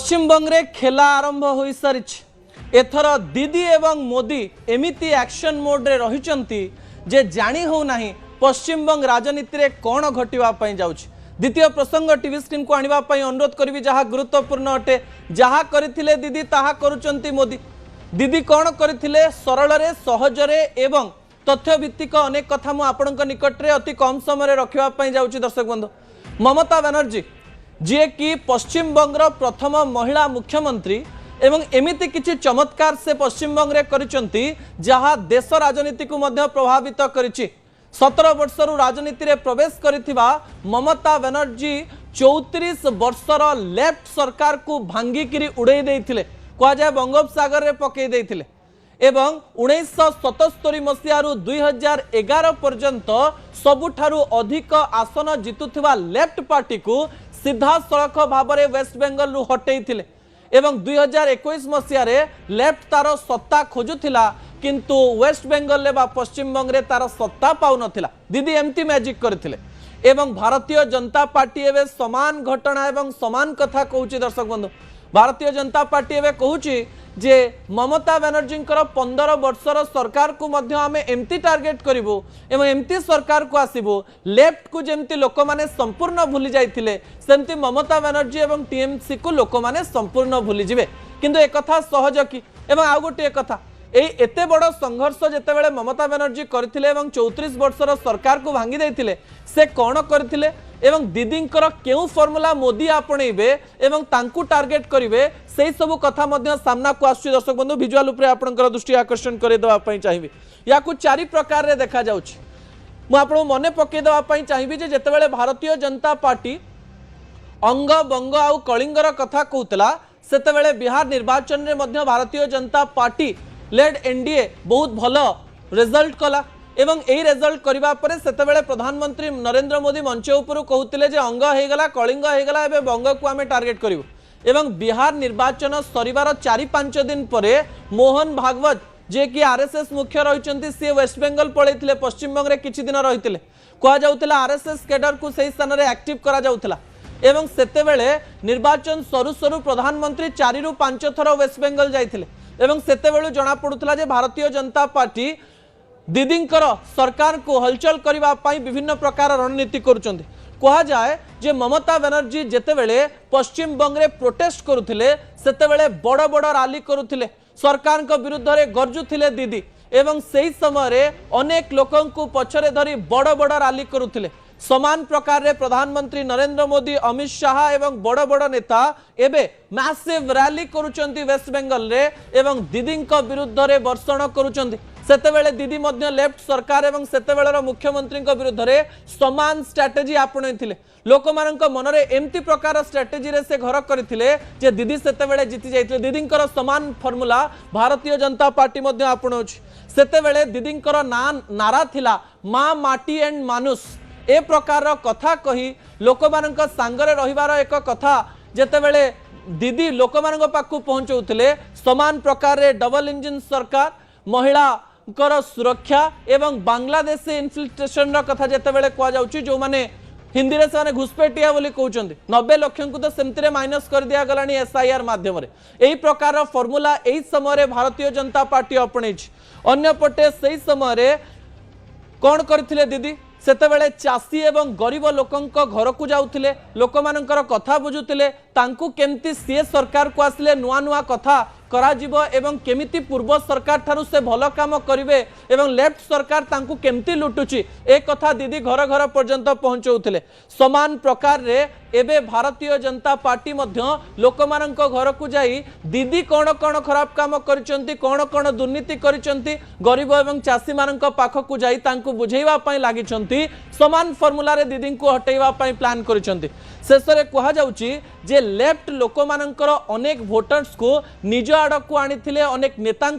पश्चिमबंग रे खेला आरंभ हो सारी एथर दीदी एवं मोदी एमिति एक्शन मोड रे रहिचंती जे जानी हो नाही पश्चिमबंग राजनीति रे कौन घटिबा पई जाउछ। द्वितीय प्रसंग टीवी स्क्रीन को आनिबा पई अनुरोध करबी जहा गुरुत्वपूर्ण अटे। जहा करिथिले दीदी ताहा करूचंती मोदी। दीदी कौन करथिले सरल रे सहज रे एवं तथ्य भित्तिक अनेक कथा मु आपनक निकट रे अति कम समय रे रखिबा पई जाउछ। दर्शक बंधु, ममता बनर्जी जी कि पश्चिमबंगर प्रथम महिला मुख्यमंत्री एवं एमिति किछि चमत्कार से पश्चिमबंग रे करिसंती जहा देश राजनीति को मध्य प्रभावित करिछि। 17 वर्षरु राजनीति रे प्रवेश करिथिबा ममता बनर्जी 34 वर्षर लेफ्ट सरकार को भांगिकिरी उड़ाई देइथिले, कह जाय बंगोपसागर रे पकई देइथिले एवं 1977 मसीहारू 2011 पर्यंत सबुठारु अधिक आसन जितुथिबा लेफ्ट पार्टी को सीधा सड़क भाव में वेस्ट बेंगल रु हटई थिले एवं 2021 मसीह लेफ्ट तार सत्ता खोजुथिला किंतु वेस्ट बेंगल ले बा पश्चिमबंग रे तार सत्ता पाउ नथिला। दीदी एमती मैजिक करथिले एवं भारतीय जनता पार्टी एवं समान घटना एवं समान कथा कहूची। दर्शक बंधु, भारतीय जनता पार्टी एवं कहूची जे ममता बनर्जी 15 वर्षर सरकार को मध्य आमे एमती टार्गेट करिवो एवं एमती सरकार को आसीबो लेफ्ट को जेमती लोक माने संपूर्ण भूली जाइथिले सेमती ममता बनर्जी एवं टीएमसी को लोक माने संपूर्ण भूली जिवे। किंतु एक कथा सहज कि एवं आ गोटे कथा एते बड़ संघर्ष जेतेबेले ममता बनर्जी करथिले एवं 34 वर्षर सरकार को भांगी देथिले से कौन करथिले एवं दीदींकर केउ फॉर्मूला मोदी आपणेबे एवं तांकु टार्गेट करिवे सेही सब कथा मध्य सामना को आसुची। दर्शक बंधु, विजुअल उपरे आपनकर दृष्टि आकर्षण करे देबा पई चाहिबी। याकु चारि प्रकार रे देखा जाउची। मु आपन मने पके देबा पई चाहिबी जे जेतेबेले भारतीय जनता पार्टी अंग बंग आउ कलिंगर कथा कहूतला सेतेबेले बिहार निर्वाचन रे मध्य Bharatiya Janata party lead NDA बहुत भलो रिजल्ट कला एवं यही रिजल्ट करबा परे सेतेबेले प्रधानमंत्री नरेंद्र मोदी मंच ऊपर कहते जे अंग होगला कलिंग होगला एवं बंग को आम टार्गेट करूँ एवं बिहार निर्वाचन सरिवार 4-5 दिन परे मोहन भागवत जे कि आरएसएस मुख्य रही सी वेस्ट बेंगल पलैथिले पश्चिमबंग रे किछि दिन रही कहुला आरएसएस कैडर को सही स्थान में एक्टिव करा जाउथला एवं सेतेबेले निर्वाचन सरू सरू प्रधानमंत्री 4-5 थर वेस्ट बेंगल जाइथिले एवं सेतेबेलु जना पड़ुथला जे भारतीय जनता पार्टी दीदींकर सरकार को हलचल करिबा पाई विभिन्न प्रकार रणनीति करुचंदी। कहा जाए जे ममता बनर्जी जेतेबेले पश्चिम बंग रे प्रोटेस्ट करुथिले सेतेबेले बड़ बड़ रैली करुथिले सरकार को विरुद्ध रे गरजुथिले दीदी एवं सेही समय रे अनेक लोकन को पछरे धरी बड़ बड़ रैली करुथिले। समान प्रकार रे प्रधानमंत्री नरेंद्र मोदी अमित शाह एवं बड़ बड़ नेता एबे मैसिव रैली करुचंती वेस्ट बेंगल रे एवं दीदींक विरुद्ध रे वर्षण करुचंती। सेतेबेले दीदी मध्य लेफ्ट सरकार एवं सेतेबेलर मुख्यमंत्री विरुद्ध रे समान स्ट्रैटेजी आपणैथिले। लोक मानक मनरे एमती प्रकार स्ट्रैटेजी रे से घर करथिले जे दीदी सेतेबेले जीति जाइथिले। दीदींकर समान फॉर्मूला भारतीय जनता पार्टी मध्य आपणौछि। सेतेबेले दीदींकर नारा थिला मां माटी एंड मानुष ए प्रकार कथा कही लोक मानक सांगरे रहिबार एक कथा जेतेबेले दीदी लोक मानक पाखु पहुंचौथिले। समान प्रकार रे डबल इंजन सरकार महिला सुरक्षा एवं बांग्लादेश इनफिल्ट्रेशन कथा जेतेबेले कह जाउची जो माने हिंदी रे से घुसपेटिया बोली कहउचंदी 90 लाख को तो सेमती माइनस कर दिया गलानी एसआईआर माध्यम रे। एही प्रकार फॉर्मूला एही समय रे भारतीय जनता पार्टी अपनेछि। अन्य पटे सही समय रे कौन करथिले दीदी सेतेबेले चाषी एवं गरीब लोकंक घर को जाउथिले लोक मानकर कथा बुझुथिले तांकु केमती सी सरकार को आसिले नुआ नुआ कथा करा जिवो एवं केमिति पूर्व सरकार ठारू से भलो काम करिवे एवं लेफ्ट सरकार तांकु केमती लुटुची ए कथा दीदी घर घर पर्यंत पहुंचौथिले। समान प्रकार रे एबे भारतीय जनता पार्टी मध्य लोक मानक घर को जाई दीदी कौन कौन खराब काम करिसंती कौन कौन दुर्नीति करिसंती गरीब एवं चाषी मानक पाख को जाई तांकु बुझेइबा पई लागिसंती। समान फॉर्मूला रे दीदी को हटेइबा पई प्लान करिसंती। शेषरे कहा जाउची जे लेफ्ट लोक मानकर अनेक वोटर्स को निज आड़ को आनिथिले अनेक नेता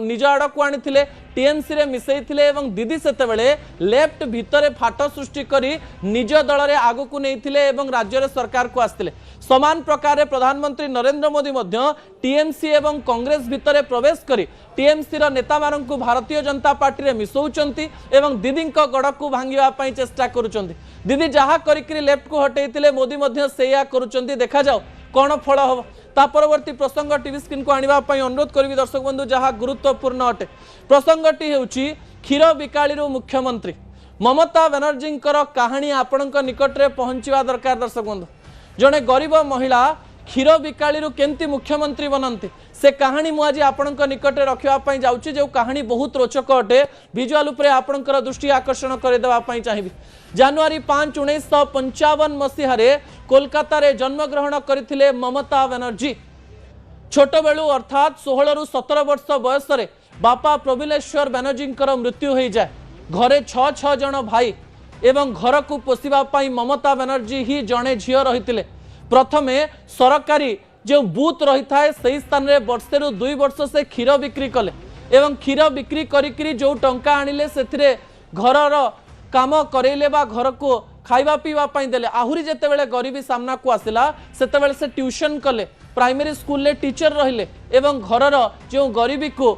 निज आड़ को आनिथिले टीएमसी रे मिसैथिले एवं दीदी सेतेबेले लेफ्ट भितरे फाट सृष्टि करी निज दल रे आगु को नैथिले एवं राज्य रे सरकार को आस्थिले। समान प्रकार रे प्रधानमंत्री नरेंद्र मोदी मध्य टीएमसी एवं कांग्रेस भितरे प्रवेश करी टीएमसी रो नेता माननकु भारतीय जनता पार्टी रे मिसौचंती एवं दीदींक गड़ को भांगिबा पई चेष्टा करूचंती। दीदी जहा करिकरी लेफ्ट को हटेइथिले मोदी मध्य सेया करूचंती। देखा जाओ कौन फल हम ता परवर्ती प्रसंग टीवी स्क्रीन को आने अनुरोध करी दर्शक बंधु जहाँ गुरुत्वपूर्ण अटे। प्रसंगटी होउची क्षीर बिकाली मुख्यमंत्री ममता बनर्जी कहानी आपण निकट में पहुंचवा दरकार। दर्शक बंधु जड़े गरीब महिला क्षीर बिकाली केमती मुख्यमंत्री बनती से कहानी मुझे आपण निकट में रखापी जाऊँगी जो कहानी बहुत रोचक अटे। विजुआल उपरे आपणकर दृष्टि आकर्षण करदेवाई चाहिए। जनवरी 5 1955 मसीह कोलकाता रे जन्मग्रहण करथिले ममता बनर्जी। छोट बेलू अर्थात 16 रु 17 वर्ष बयस बापा प्रबिलेश्वर बनर्जी मृत्यु हो जाए। घरे 6 जन भाई एवं घर को पोषिबा ममता बनर्जी ही जड़े झील रही। प्रथमे सरकारी जो बूथ रही थाए से स्थान में वर्षे रु 2 वर्ष से क्षीर बिक्री कले एवं क्षीर बिक्री करी जो टंका आनिले से घरर काम करेले बा घर को खाइबा पीवा देले। आहुरी जेतेबेले गरीबी सामना को आसिला सेतेबेले से ट्यूशन कले प्राइमरी स्कूल ले टीचर रहिले एवं घरर जो गरीबी को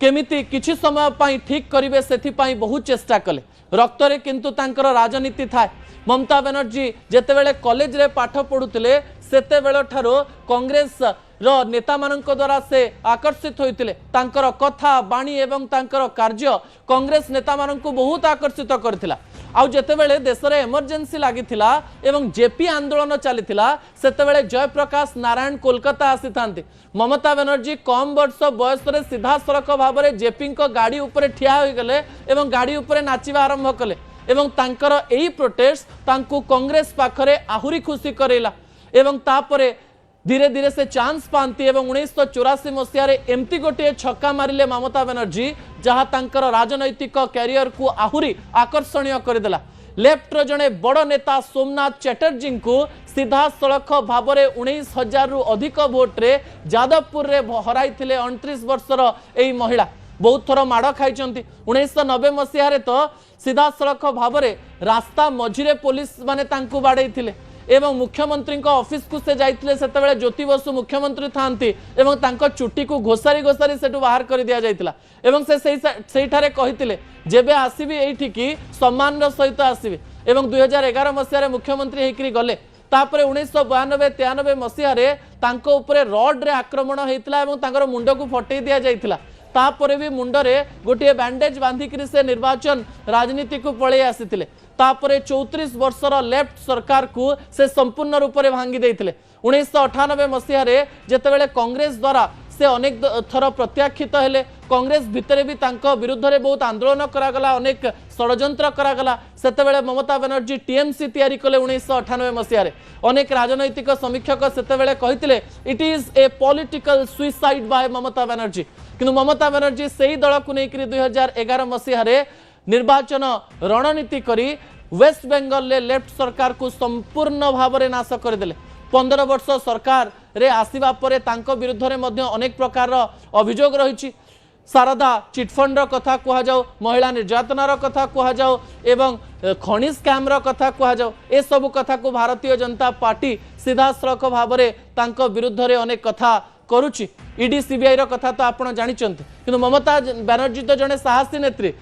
केमिति किछि समय पाई ठीक करिवे सेथिपाई बहुत चेष्टा कले। रक्तरे किंतु तांकर राजनीति थाए। ममता बनर्जी जेतेबेले कॉलेज रे पाठ पढुतिले सेतेबेले ठारो कांग्रेस रो नेता मानक द्वारा से आकर्षित होइतिले। तांकर कथा बाणी एवं तांकर कार्य कांग्रेस नेता मानक बहुत आकर्षित करथिला। आउ जेतेबेले देश रे इमरजेंसी लागिथिला एवं जेपी आंदोलन चलीथिला सेतेबेले जयप्रकाश नारायण कोलकाता आसी थांती। ममता बनर्जी कम वर्ष बयस रे सीधा सड़क भाव में जेपी को गाड़ी उपरे ठिया होई गले एवं गाड़ी उपरे नाचिबा आरंभ कले एवं तांकर एही प्रोटेस्ट तांको कांग्रेस पाखरे आहुरी खुशी करेला एवं तापरे धीरे धीरे से चांस पाती एवं 1984 मसीह एमती गोटे छक्का मारिले ममता बनर्जी जहाँ तांकर राजनैतिक कैरियर को आहुरी आकर्षणीय करदेला। लेफ्टर जड़े बड़ नेता सोमनाथ चैटर्जी को सीधा सड़क भाव में 19,000 रु अधिक भोट्रे जादवपुर रे हराई 29 वर्षर यही महिला बहुत थर माड़ खाई। 1990 मसीह तो सीधा सड़क भाव में रास्ता मझिरे पुलिस माने तांकु बाड़े एवं मुख्यमंत्री ऑफिस को से जाइतिले सेतेबेले ज्योति बसु मुख्यमंत्री थांती एवं तांको चुट्टी को घोसारी घोसारी सेटु बाहर कर दिया जाइतिला एवं से सेठारे कहितिले जेबे आसीबी एठी की सम्मान सहित आसीबी एवं 2011 मसीह मुख्यमंत्री हेकरी गले। तापरे 1992-93 मसीह तांको उपरे रड रे आक्रमण हेतिला एवं तांकर मुंड को फटई दिया जाइतिला। तापरे भी मुंडरे गोटे बैंडेज बांधिकी से निर्वाचन राजनीति को पलि आसीतिले। तापरे 34 वर्षर लेफ्ट सरकार को से संपूर्ण रूप से भांगी देइतिले। 1998 मसीह जेतेबेले कांग्रेस द्वारा से अनेक थर प्रत्याखित हेले कांग्रेस भितर भी तांको विरुद्ध रे बहुत आंदोलन करागला अनेक षडयंत्र करागला सेतेबेले ममता बनर्जी टीएमसी तैयारी कले 1998 मसीह अनेक राजनैतिक समीक्षक सेतेबेले कहितिले it is a political suicide by Mamata Banerjee किंतु ममता बनर्जी सेही दल को लेकर 2011 मसीह निर्वाचन रणनीति करी वेस्ट बेंगल ले लेफ्ट सरकार को संपूर्ण भाव में नाश करदेले। 15 वर्ष सरकार रे आसीबा परे तांको विरुद्ध रे मध्य अनेक प्रकार अभियोग रही। शारदा चिटफंड कथा कह जाओ महिला निर्यातनार कथा कह जाओ एवं खनि स्कैम कथा कह जाओ ए सब कथा को भारतीय जनता पार्टी सीधा सड़क भाव में तांको विरुद्ध रे अनेक कथा करुची। ईडी सीबीआई कथा तो आप जानी किंतु ममता बनर्जी तो जड़े साहसी नेत्री।